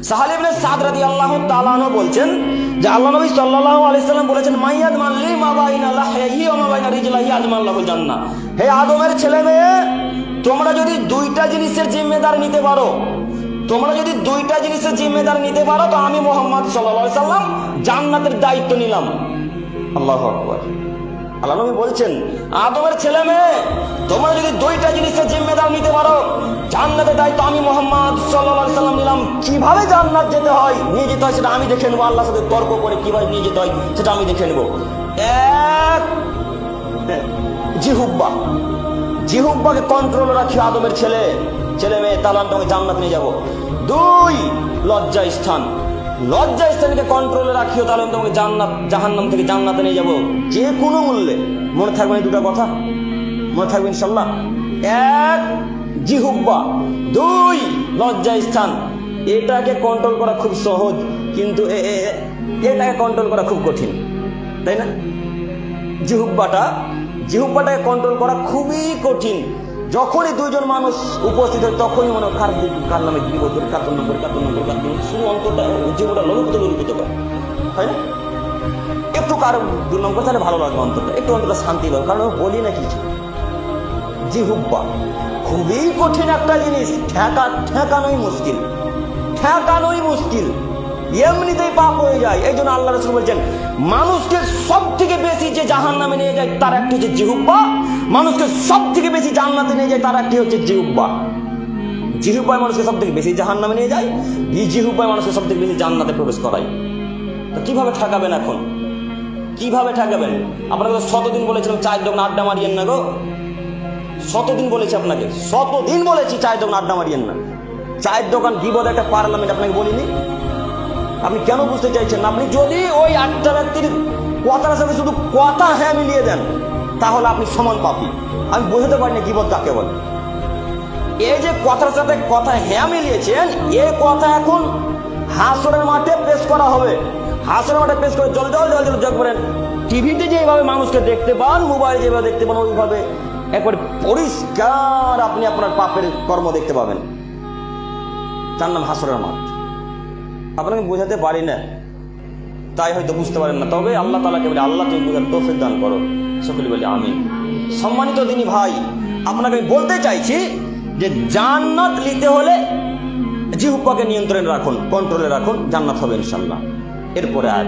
সাহাল ইবনে সাদ রাদিয়াল্লাহু তাআলা আনহু বলছেন যে আল্লাহ নবী সাল্লাল্লাহু আলাইহি সাল্লাম বলেছেন, মাইয়াদ মাল্লি মা বাইনা লাহইহি ওয়া মা বাইনা রিজলাহি আজমাল্লাহুল জান্নাহ। হে আদমের ছেলে মেয়ে, তোমরা যদি দুইটা জিনিসের জিম্মেদার নিতে পারো, তোমরা যদি দুইটা জিনিসের জিম্মেদার নিতে পারো, তো আমি মুহাম্মদ সাল্লাল্লাহু আলাইহি সাল্লাম জান্নাতের দায়িত্ব নিলাম। আল্লাহু আকবার। আল্লাহ নবী বলছেন, আদমের ছেলে মেয়ে, তোমরা যদি দুইটা জিনিসের জিম্মেদার নিতে পারো, জান্নাতের দায়িত্ব আমি মুহাম্মদ সাল্লাল্লাহু আলাইহি সাল্লাম নিলাম। কিভাবে জান্নাত যেতে হয়, নিয়ে যেতে হয়, সেটা আমি দেখে নেবো। আল্লাহর সাথে তর্ক করে কিভাবে নিয়ে যেতে হয় সেটা আমি দেখে নেবো। এক, জিহুব্বা, জিহুব্বাকে কন্ট্রোলে রাখি আদমের ছেলে মেয়ে, তাহলে আমি জান্নাত নিয়ে যাবো। দুই, লজ্জা স্থান, লজ্জা স্থানকে কন্ট্রোলে রাখিও, তাহলে আমি তোমাকে জাহান্নাম থেকে জান্নাতে নিয়ে যাবো যে কোনো মূল্যে। মনে থাকবে না দুটা কথা? মনে থাকবে ইনশাল্লাহ। এক, জিহুব্বা, দুই, লজ্জা স্থান। এটাকে কন্ট্রোল করা খুব সহজ, কিন্তু এটাকে কন্ট্রোল করা খুব কঠিন, তাই না? জিহুব্বাটাকে কন্ট্রোল করা খুবই কঠিন। যখনই দুইজন মানুষ উপস্থিত হয়, তখনই মনে হয় কার নামে বিপদ করে, কার জন্য করে, শুধু অন্তরটা জীবনটা লোলিত করে, তাই না? একটু কার দুর্নাম করে তাহলে ভালো লাগবে, অন্তরটা একটু, অন্তরটা শান্তি পাবে, কারণ বলি না কিছু। জিহুব্বা খুবই কঠিন একটা জিনিস, ঠেকানোই মুশকিল, এমনিতেই পাপ হয়ে যায়। এই জন্য আল্লাহ রাসূল বলছেন, মানুষকে সব থেকে বেশি যে জাহান্নামে নিয়ে যায় তার একটি হচ্ছে জিহুব্বা, মানুষকে সব থেকে বেশি জান্নাতে নিয়ে যায় তার একটি হচ্ছে জিহুব্বা। জিহুব্বায় মানুষকে সব থেকে বেশি জাহান্নামে নিয়ে যায়, জিহুব্বায় মানুষকে সব থেকে বেশি জান্নাতে প্রবেশ করায়। তো কিভাবে ঠেকাবেন এখন? কিভাবে ঠেকাবেন? আপনাকে তো শতদিন বলেছিলাম চায়ের দোকান আড্ডা মারিয়েন না গো, শতদিন বলেছি আপনাকে, শতদিন বলেছি চায়ের দোকান আড্ডা মারিয়েন না। চায়ের দোকান গীবত একটা পার্লামেন্ট, আপনাকে বলিনি? আপনি কেন বুঝতে চাইছেন না? আপনি যদি ওই আটটা ব্যক্তির কথার সাথে শুধু কথা হ্যাঁ মিলিয়ে দেন, তাহলে আপনি সমান পাপী। আমি বোঝাতে পারিনি গীবত কাকে বলে। এই যে কথার সাথে কথা হ্যাঁ মিলিয়েছেন, এই কথা এখন হাসরের মাঠে পেশ করা হবে। হাসরের মাঠে পেশ করে জল যোগ করেন। টিভিতে যেভাবে মানুষকে দেখতে পান, মোবাইলে যেভাবে দেখতে পান, ওইভাবে একবার পরিষ্কার আপনি আপনার পাপের কর্ম দেখতে পাবেন। তার নাম হাসরের মাঠ। আপনাকে বোঝাতে পারি না, তাই হয়তো বুঝতে পারেন না। তবে আল্লাহ তাআলাকে বলে, আল্লাহ তুমি বুঝার তৌফিক দান করো। সকলে বলি আমিন। সম্মানিত দিনী ভাই, আপনাকে আমি বলতে চাইছি যে জান্নাত নিতে হলে জিহ্বাকে নিয়ন্ত্রণে রাখুন, কন্ট্রোলে রাখুন, জান্নাত হবে ইনশাআল্লাহ। এরপরে আর